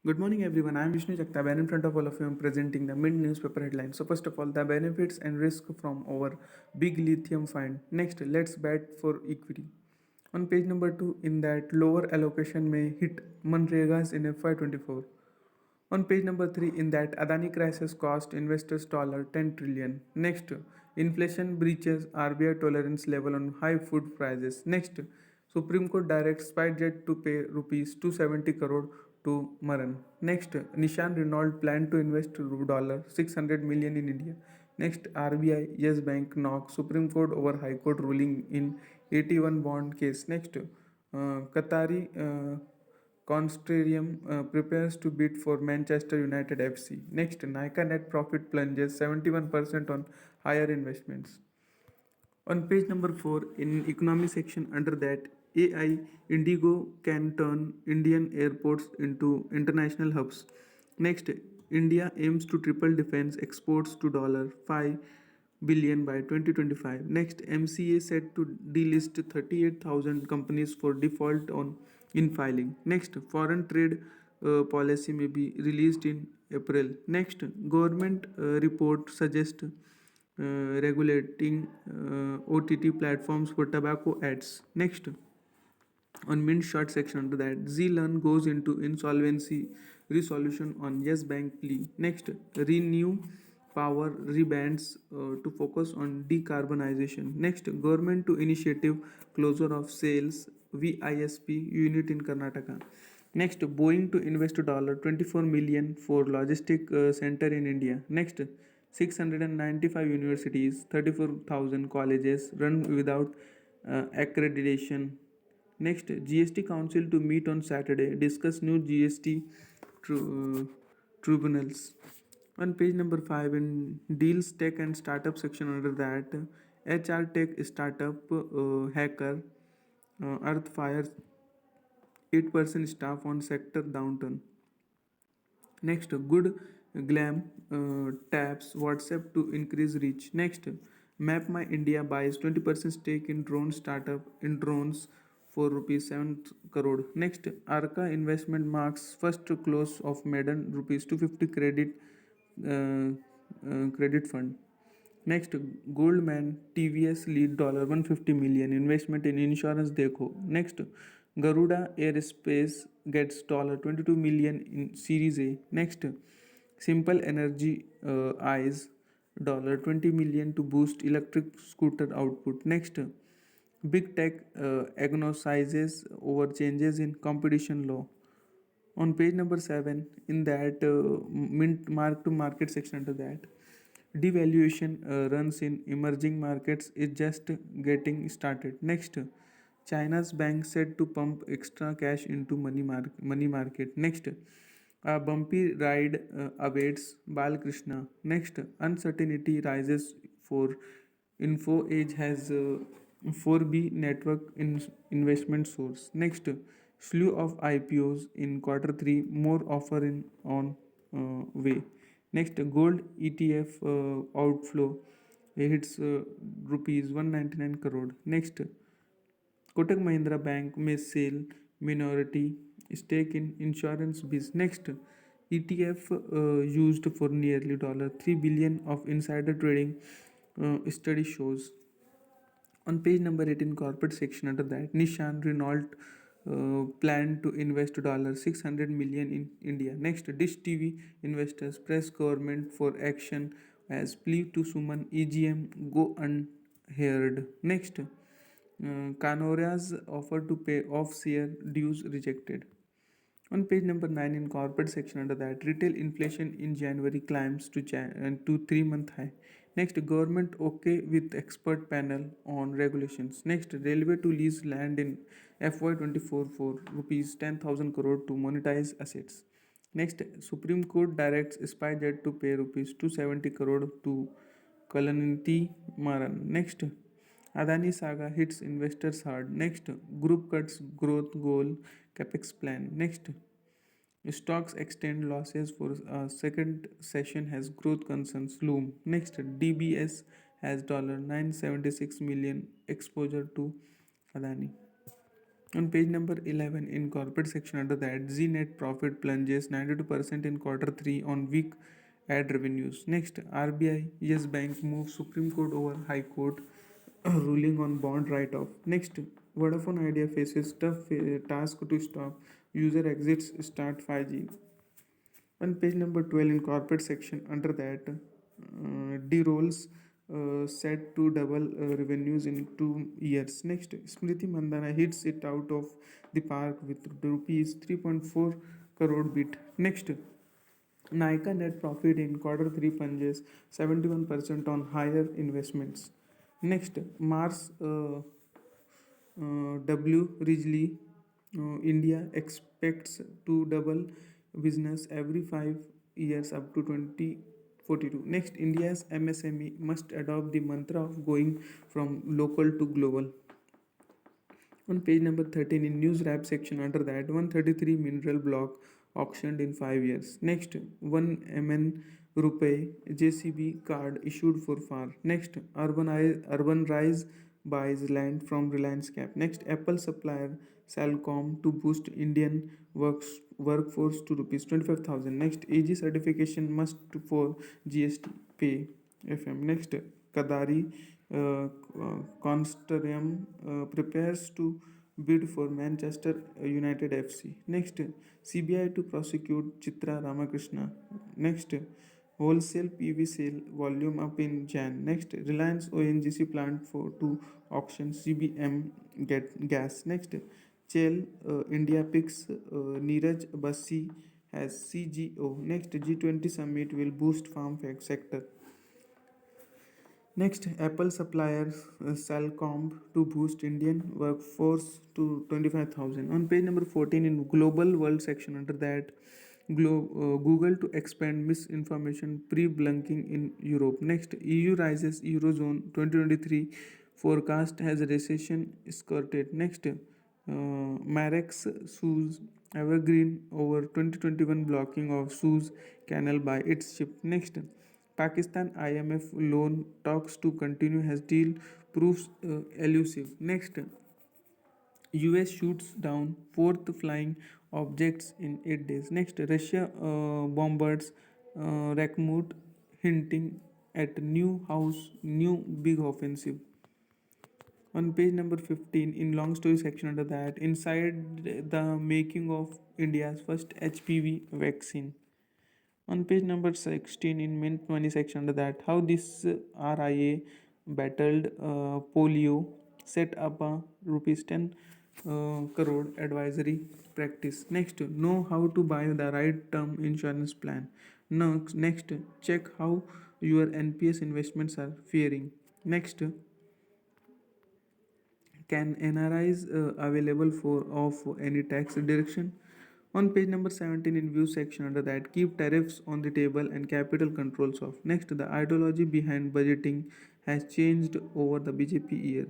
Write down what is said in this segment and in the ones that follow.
Good morning, everyone. I am Vishnu Jagtap, and in front of all of you, I am presenting the mid newspaper headlines. So, first of all, the benefits and risk from our big lithium find. Next, let's bet for equity. On page number 2, in that lower allocation may hit Manregas in FY24. On page number 3, in that Adani crisis cost investors $10 trillion. Next, inflation breaches RBI tolerance level on high food prices. Next, Supreme Court directs SpiceJet to pay rupees 270 crore to Maran. Next, Nishan Renault plan to invest $600 million in India. Next, RBI Yes Bank knocks Supreme Court over High Court ruling in 81 bond case. Next, Qatari Consortium prepares to bid for Manchester United FC. Next, Nykaa net profit plunges 71% on higher investments. On page number 4, in economy section under that, AI Indigo can turn Indian airports into international hubs. Next, India aims to triple defense exports to $5 billion by 2025. Next, MCA set to delist 38,000 companies for default on in filing. Next, foreign trade policy may be released in April. Next, government report suggests regulating OTT platforms for tobacco ads. Next, on Mint short section under that, Zlearn goes into insolvency resolution on Yes Bank plea. Next, Renew Power rebands to focus on decarbonization. Next, government to initiative closure of sales VISP unit in Karnataka. Next, Boeing to invest $24 million for logistic center in India. Next, 695 universities, 34,000 colleges run without accreditation. Next, GST Council to meet on Saturday, discuss new GST tribunals. On page number 5, in Deals Tech and Startup section under that, HR Tech startup hacker Earth fires 8% staff on sector downturn. Next, Good Glam taps WhatsApp to increase reach. Next, Map My India buys 20% stake in drone startup in drones for rupees 7 crore. Next, Arca investment marks first close of maiden rupees 250 credit fund. Next, Goldman TVS lead $150 million investment in insurance Dekho. Next, Garuda Aerospace gets $22 million in Series A. Next, Simple Energy eyes $20 million to boost electric scooter output. Next, Big Tech agonizes over changes in competition law. On page number 7, in that mint mark to market section under that, devaluation runs in emerging markets is just getting started. Next, China's bank said to pump extra cash into money market. Next, a bumpy ride awaits Balkrishna. Next, uncertainty rises for Info Age has 4B network investment source. Next, slew of IPOs in quarter 3, more offer in on way. Next, gold ETF outflow hits rupees 199 crore. Next, Kotak Mahindra Bank may sell minority stake in insurance biz. Next, ETF used for nearly $3 billion of insider trading study shows. On page number 18, corporate section under that, Nishan Renault plan to invest $600 million in India. Next, Dish TV investors press government for action as plea to Suman EGM go unheard. Next, Canoria's offer to pay off share dues rejected. On page number 9, in corporate section under that, retail inflation in January climbs to 3-month high. Next, government okay with expert panel on regulations. Next, railway to lease land in FY24 for rupees 10,000 crore to monetize assets. Next, Supreme Court directs SpiceJet to pay rupees 270 crore to Kalaniti Maran. Next, Adani saga hits investors hard. Next, group cuts growth goal capex plan. Next, stocks extend losses for a second session has growth concerns loom. Next, DBS has $976 million exposure to Adani. On page number 11, in corporate section under that, Z net profit plunges 92% in quarter 3 on weak ad revenues. Next, RBI, Yes Bank moves Supreme Court over High Court ruling on bond write-off. Next, Vodafone Idea faces tough task to stop user exits start 5G. On page number 12 in corporate section under that, D-rolls set to double revenues in 2 years. Next, Smriti Mandana hits it out of the park with rupees 3.4 crore bid. Next, Nykaa net profit in quarter 3 plunges 71% on higher investments. Next, Mars W. Ridgely, India expects to double business every 5 years up to 2042. Next, India's MSME must adopt the mantra of going from local to global. On page number 13 in news wrap section under that, 133 mineral block auctioned in 5 years. Next, 1 MN rupee JCB card issued for FAR. Next, Urban Rise buys land from Reliance Cap. Next, Apple supplier Salcom to boost Indian workforce to rupees 25,000. Next, AG certification must for GST pay FM. Next, Kadari Consortium prepares to bid for Manchester United FC. Next, CBI to prosecute Chitra Ramakrishna. Next, wholesale PV sale volume up in Jan. Next, Reliance ONGC plant for to auction CBM get gas. Next, Shell India picks Neeraj Bassi as CGO. Next, G20 summit will boost farm sector. Next, Apple suppliers Salcom to boost Indian workforce to 25,000. On page number 14 in global world section under that, Google to expand misinformation pre-blunking in Europe. Next, EU rises Eurozone 2023 forecast has recession skirted. Next, Marex sues Evergreen over 2021 blocking of Suez Canal by its ship. Next, Pakistan IMF loan talks to continue as deal proves elusive. Next, US shoots down fourth flying objects in 8 days. Next, Russia bombards Bakhmut, hinting at new big offensive. On page number 15 in long story section under that, inside the making of India's first HPV vaccine. On page number 16 in mint money section under that, how this RIA battled polio, set up a rupees 10 crore advisory practice. Next, know how to buy the right term insurance plan. Next, check how your NPS investments are faring. Next, can NRIs available for of any tax deduction? On page number 17 in view section under that, keep tariffs on the table and capital controls off. Next, the ideology behind budgeting has changed over the BJP year.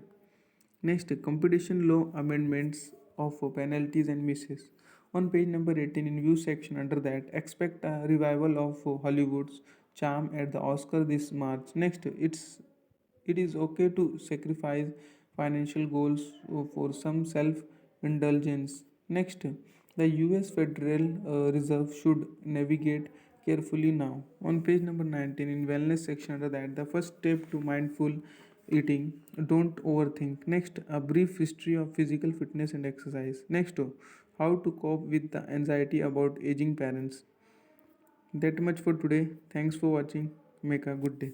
Next, competition law amendments of penalties and misses. On page number 18 in view section under that, expect a revival of Hollywood's charm at the Oscar this March. Next, it is okay to sacrifice financial goals for some self indulgence. Next, the US Federal Reserve should navigate carefully now. On page number 19 in wellness section under that, the first step to mindful eating, don't overthink. Next, a brief history of physical fitness and exercise. Next, how to cope with the anxiety about aging parents. That much for today. Thanks for watching. Make a good day.